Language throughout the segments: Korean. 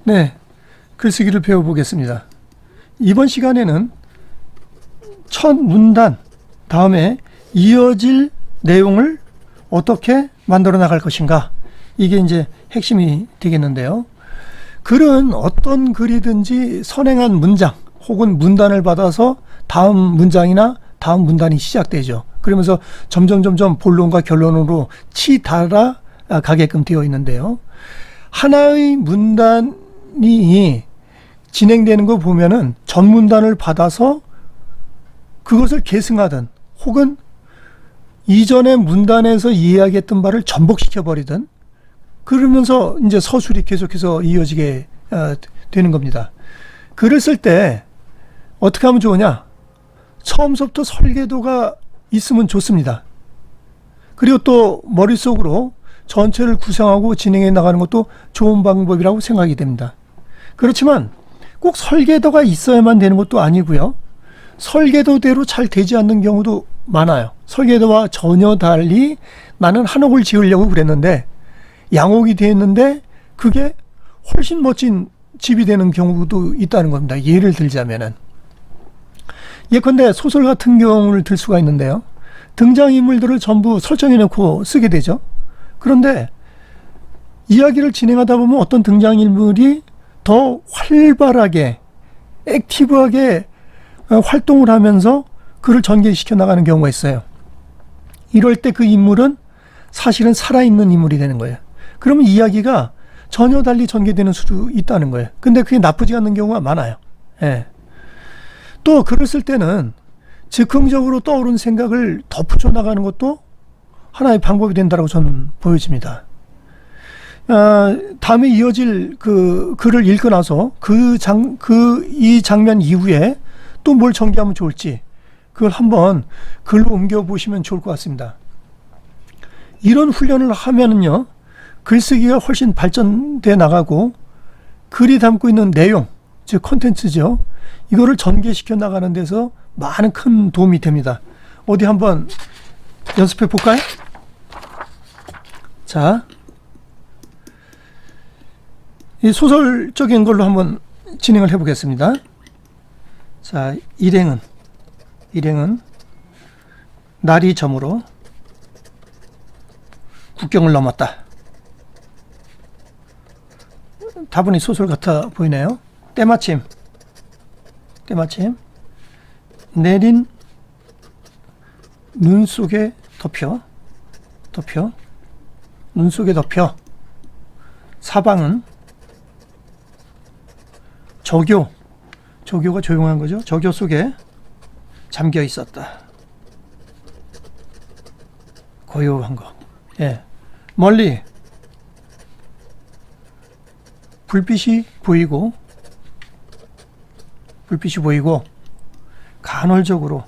네, 글쓰기를 배워보겠습니다. 이번 시간에는 첫 문단 다음에 이어질 내용을 어떻게 만들어 나갈 것인가, 이게 이제 핵심이 되겠는데요. 글은 어떤 글이든지 선행한 문장 혹은 문단을 받아서 다음 문장이나 다음 문단이 시작되죠. 그러면서 점점 본론과 결론으로 치달아 가게끔 되어 있는데요. 하나의 문단이 진행되는 거 보면은 전 문단을 받아서 그것을 계승하든 혹은 이전의 문단에서 이야기했던 바를 전복시켜 버리든 그러면서 이제 서술이 계속해서 이어지게 되는 겁니다. 글을 쓸 때 어떻게 하면 좋으냐? 처음부터 설계도가 있으면 좋습니다. 그리고 또 머릿속으로 전체를 구성하고 진행해 나가는 것도 좋은 방법이라고 생각이 됩니다. 그렇지만 꼭 설계도가 있어야만 되는 것도 아니고요. 설계도대로 잘 되지 않는 경우도 많아요. 설계도와 전혀 달리 나는 한옥을 지으려고 그랬는데 양옥이 되었는데 그게 훨씬 멋진 집이 되는 경우도 있다는 겁니다. 예를 들자면은, 예컨대 소설 같은 경우를 들 수가 있는데요. 등장인물들을 전부 설정해 놓고 쓰게 되죠. 그런데 이야기를 진행하다 보면 어떤 등장인물이 더 활발하게 액티브하게 활동을 하면서 그를 전개시켜 나가는 경우가 있어요. 이럴 때 그 인물은 사실은 살아있는 인물이 되는 거예요. 그러면 이야기가 전혀 달리 전개되는 수도 있다는 거예요. 근데 그게 나쁘지 않는 경우가 많아요. 예. 또 글을 쓸 때는 즉흥적으로 떠오른 생각을 덧붙여 나가는 것도 하나의 방법이 된다고 저는 보여집니다. 다음에 이어질 그 글을 읽고 나서 이 장면 이후에 또 뭘 전개하면 좋을지 그걸 한번 글로 옮겨 보시면 좋을 것 같습니다. 이런 훈련을 하면은요, 글쓰기가 훨씬 발전돼 나가고 글이 담고 있는 내용, 즉 콘텐츠죠. 이거를 전개시켜 나가는 데서 많은 큰 도움이 됩니다. 어디 한번 연습해 볼까요? 자, 이 소설적인 걸로 한번 진행을 해 보겠습니다. 자, 일행은 날이 저물어 국경을 넘었다. 다분히 소설 같아 보이네요. 때마침 내린 눈 속에 덮여 눈 속에 덮여 사방은 조교가 조용한 거죠. 조교 속에 잠겨 있었다. 고요한 거. 예. 멀리 불빛이 보이고 간헐적으로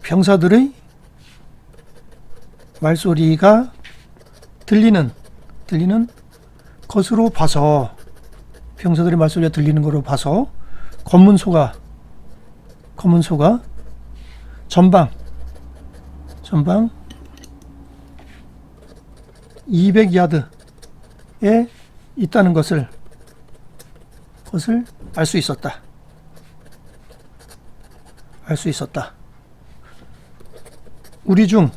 병사들의 말소리가 들리는 것으로 봐서, 병사들의 말소리가 들리는 것으로 봐서 검문소가 전방 200야드에 있다는 것을 알 수 있었다. 우리 중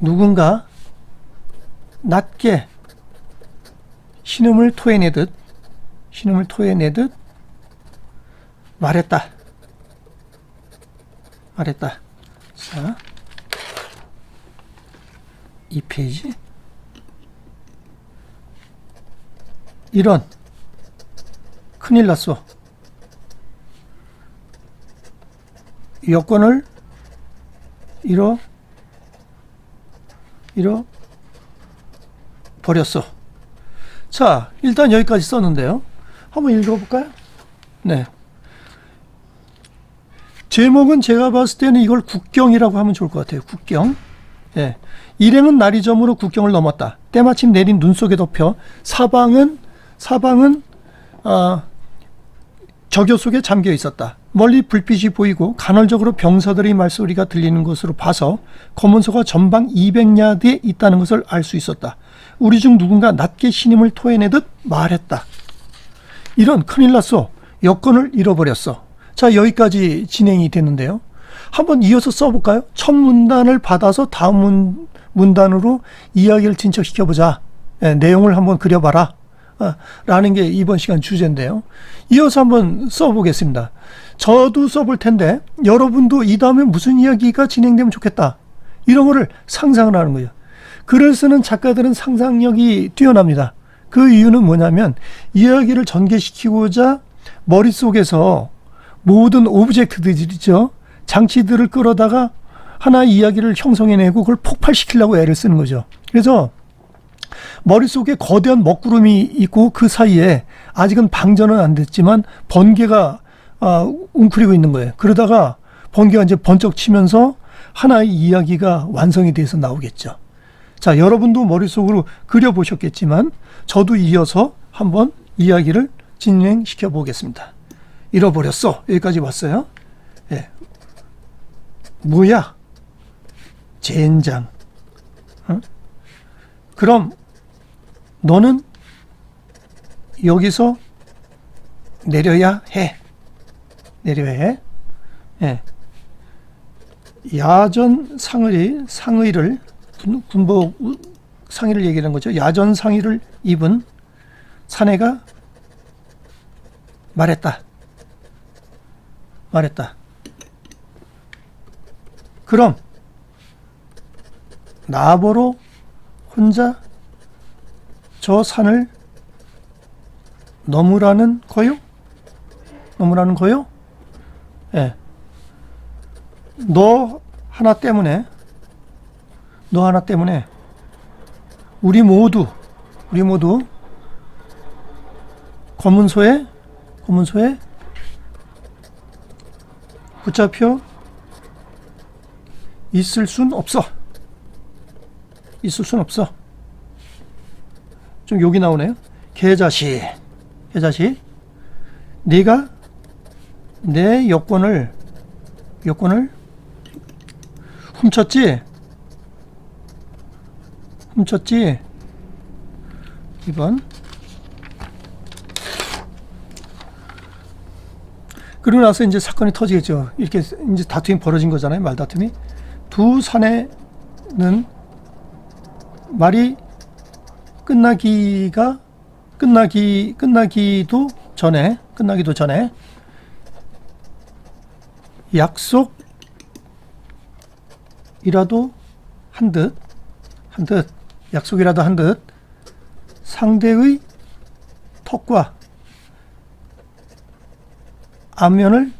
누군가 낮게 신음을 토해내듯 말했다. 자, 이 페이지. 이런, 큰일 났어. 여권을 잃어 버렸어. 자, 일단 여기까지 썼는데요. 한번 읽어볼까요? 네. 제목은 제가 봤을 때는 이걸 국경이라고 하면 좋을 것 같아요. 국경. 예. 일행은 날이 저물어 국경을 넘었다. 때마침 내린 눈 속에 덮여 사방은 적요 속에 잠겨 있었다. 멀리 불빛이 보이고 간헐적으로 병사들의 말소리가 들리는 것으로 봐서 검문소가 전방 200야드에 있다는 것을 알 수 있었다. 우리 중 누군가 낮게 신임을 토해내듯 말했다. 이런 큰일 났어. 여권을 잃어버렸어. 자, 여기까지 진행이 됐는데요. 한번 이어서 써볼까요? 첫 문단을 받아서 다음 문단으로 이야기를 진척시켜보자. 내용을 한번 그려봐라. 라는 게 이번 시간 주제인데요. 이어서 한번 써보겠습니다. 저도 써볼 텐데 여러분도 이 다음에 무슨 이야기가 진행되면 좋겠다. 이런 거를 상상을 하는 거예요. 글을 쓰는 작가들은 상상력이 뛰어납니다. 그 이유는 뭐냐면 이야기를 전개시키고자 머릿속에서 모든 오브젝트들이죠. 장치들을 끌어다가 하나의 이야기를 형성해내고 그걸 폭발시키려고 애를 쓰는 거죠. 그래서 머릿속에 거대한 먹구름이 있고 그 사이에 아직은 방전은 안 됐지만 번개가 웅크리고 있는 거예요. 그러다가 번개가 이제 번쩍 치면서 하나의 이야기가 완성이 돼서 나오겠죠. 자, 여러분도 머릿속으로 그려보셨겠지만 저도 이어서 한번 이야기를 진행시켜 보겠습니다. 잃어버렸어. 여기까지 왔어요. 예. 뭐야? 젠장. 그럼 너는 여기서 내려야 해. 내려야 해. 예. 야전 상의를 군복 상의를 얘기하는 거죠. 야전 상의를 입은 사내가 말했다. 그럼 나보러 혼자 저 산을 넘으라는 거요? 예. 너 하나 때문에 우리 모두 검문소에 붙잡혀 있을 순 없어. 좀 욕이 나오네요. 개자식. 네가 내 여권을 훔쳤지? 2번. 그러고 나서 이제 사건이 터지겠죠. 이렇게 이제 다툼이 벌어진 거잖아요. 말다툼이. 두 사내는 말이 끝나기도 전에 약속이라도 한 듯 상대의 턱과 안면을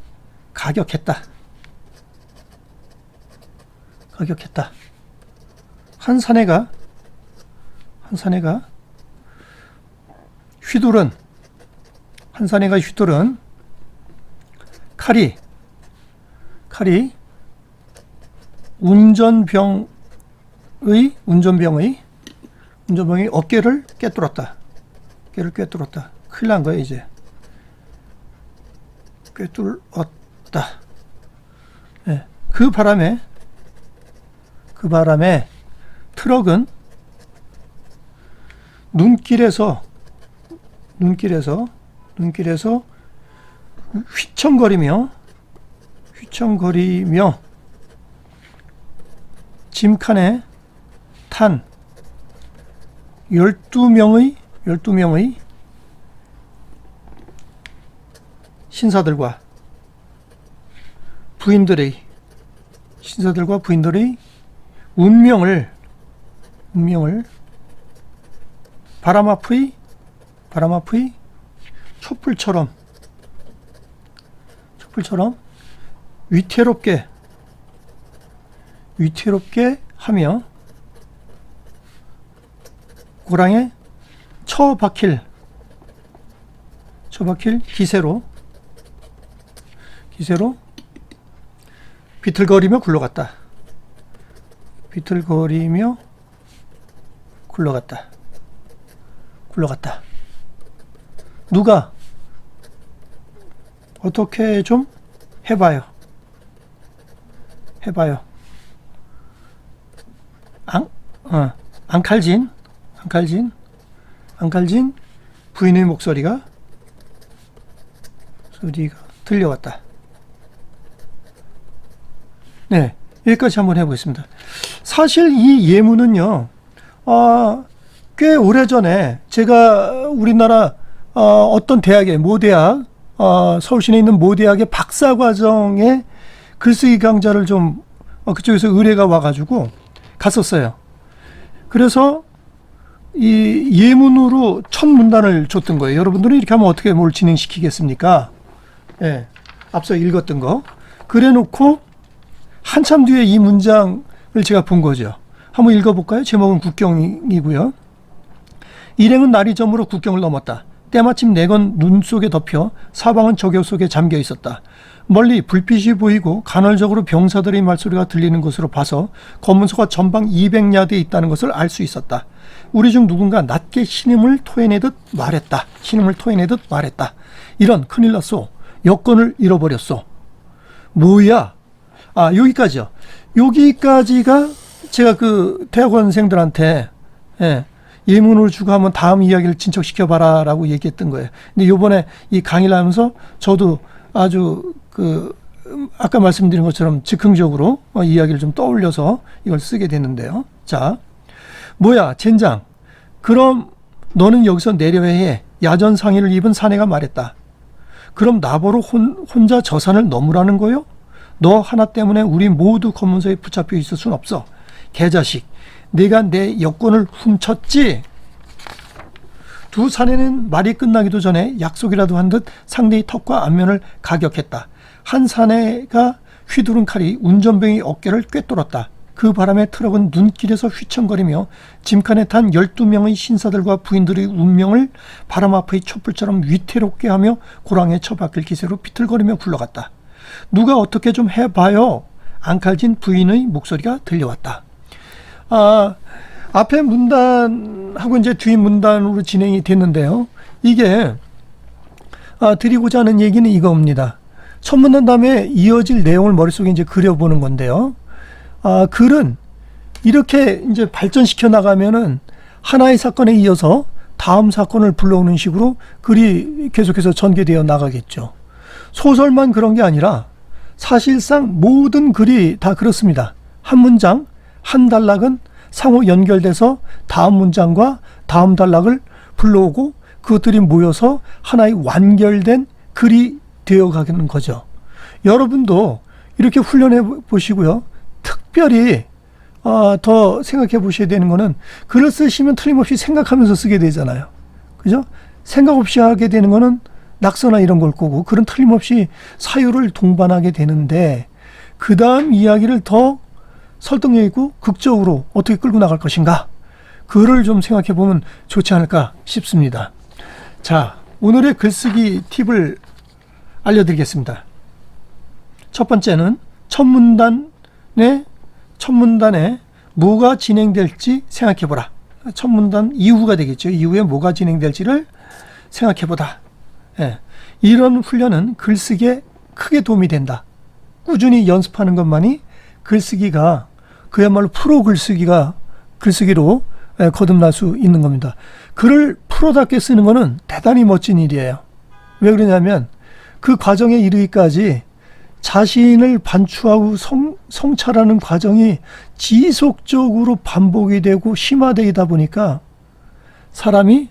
가격했다. 한 사내가 휘두른 칼이 운전병의 어깨를 꿰뚫었다. 큰일 난 거예요, 이제. 꿰뚫었다. 네. 그 바람에 트럭은 눈길에서 휘청거리며 짐칸에 탄 12명의 신사들과 부인들의 운명을 바람 앞의 촛불처럼 위태롭게 하며 고랑에 처박힐 기세로 비틀거리며 굴러갔다. 누가 어떻게 좀 해봐요. 앙칼진 부인의 목소리가 들려왔다. 네, 여기까지 한번 해보겠습니다. 사실 이 예문은요, 꽤 오래전에 제가 우리나라 어떤 대학의 모대학, 서울시내에 있는 모대학의 박사과정에 글쓰기 강좌를 좀 그쪽에서 의뢰가 와가지고 갔었어요. 그래서 이 예문으로 첫 문단을 줬던 거예요. 여러분들은 이렇게 하면 어떻게 뭘 진행시키겠습니까? 예, 앞서 읽었던 거. 그래 놓고 한참 뒤에 이 문장을 제가 본 거죠. 한번 읽어볼까요? 제목은 국경이고요. 일행은 날이 저물어 국경을 넘었다. 때마침 내건 눈 속에 덮여 사방은 저격 속에 잠겨 있었다. 멀리 불빛이 보이고 간헐적으로 병사들의 말소리가 들리는 것으로 봐서 검문소가 전방 200야드에 있다는 것을 알 수 있었다. 우리 중 누군가 낮게 신임을 토해내듯 말했다. 이런 큰일 났소. 여권을 잃어버렸소. 뭐야? 여기까지요. 여기까지가 제가 그 대학원생들한테 예문으로 주고 한번 다음 이야기를 진척시켜봐라 라고 얘기했던 거예요. 근데 요번에 이 강의를 하면서 저도 아주 아까 말씀드린 것처럼 즉흥적으로 이야기를 좀 떠올려서 이걸 쓰게 됐는데요. 자, 뭐야, 젠장. 그럼 너는 여기서 내려야 해. 야전 상의를 입은 사내가 말했다. 그럼 나보러 혼자 저 산을 넘으라는 거요? 너 하나 때문에 우리 모두 검문소에 붙잡혀 있을 순 없어. 개자식, 네가 내 여권을 훔쳤지? 두 사내는 말이 끝나기도 전에 약속이라도 한 듯 상대의 턱과 안면을 가격했다. 한 사내가 휘두른 칼이 운전병의 어깨를 꿰뚫었다. 그 바람에 트럭은 눈길에서 휘청거리며 짐칸에 탄 12명의 신사들과 부인들의 운명을 바람 앞의 촛불처럼 위태롭게 하며 고랑에 처박힐 기세로 비틀거리며 굴러갔다. 누가 어떻게 좀 해봐요. 앙칼진 부인의 목소리가 들려왔다. 앞에 문단하고 이제 뒤 문단으로 진행이 됐는데요. 이게 드리고자 하는 얘기는 이겁니다. 첫 문단 다음에 이어질 내용을 머릿속에 이제 그려보는 건데요. 글은 이렇게 이제 발전시켜 나가면은 하나의 사건에 이어서 다음 사건을 불러오는 식으로 글이 계속해서 전개되어 나가겠죠. 소설만 그런 게 아니라 사실상 모든 글이 다 그렇습니다. 한 문장, 한 단락은 상호 연결돼서 다음 문장과 다음 단락을 불러오고 그것들이 모여서 하나의 완결된 글이 되어가는 거죠. 여러분도 이렇게 훈련해 보시고요. 특별히 더 생각해 보셔야 되는 거는 글을 쓰시면 틀림없이 생각하면서 쓰게 되잖아요. 그죠? 생각 없이 하게 되는 거는 낙서나 이런 걸 거고 글은 틀림없이 사유를 동반하게 되는데 그 다음 이야기를 더 설득력 있고 극적으로 어떻게 끌고 나갈 것인가, 그를 좀 생각해 보면 좋지 않을까 싶습니다. 자, 오늘의 글쓰기 팁을 알려드리겠습니다. 첫 번째는 첫 문단에 뭐가 진행될지 생각해 보라. 첫 문단 이후가 되겠죠. 이후에 뭐가 진행될지를 생각해 보다. 이런 훈련은 글쓰기에 크게 도움이 된다. 꾸준히 연습하는 것만이 글쓰기가 그야말로 프로 글쓰기로 거듭날 수 있는 겁니다. 글을 프로답게 쓰는 것은 대단히 멋진 일이에요. 왜 그러냐면 그 과정에 이르기까지 자신을 반추하고 성찰하는 과정이 지속적으로 반복이 되고 심화되다 보니까 사람이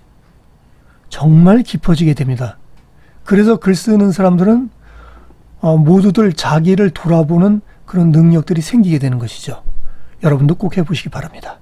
정말 깊어지게 됩니다. 그래서 글 쓰는 사람들은 모두들 자기를 돌아보는 그런 능력들이 생기게 되는 것이죠. 여러분도 꼭 해보시기 바랍니다.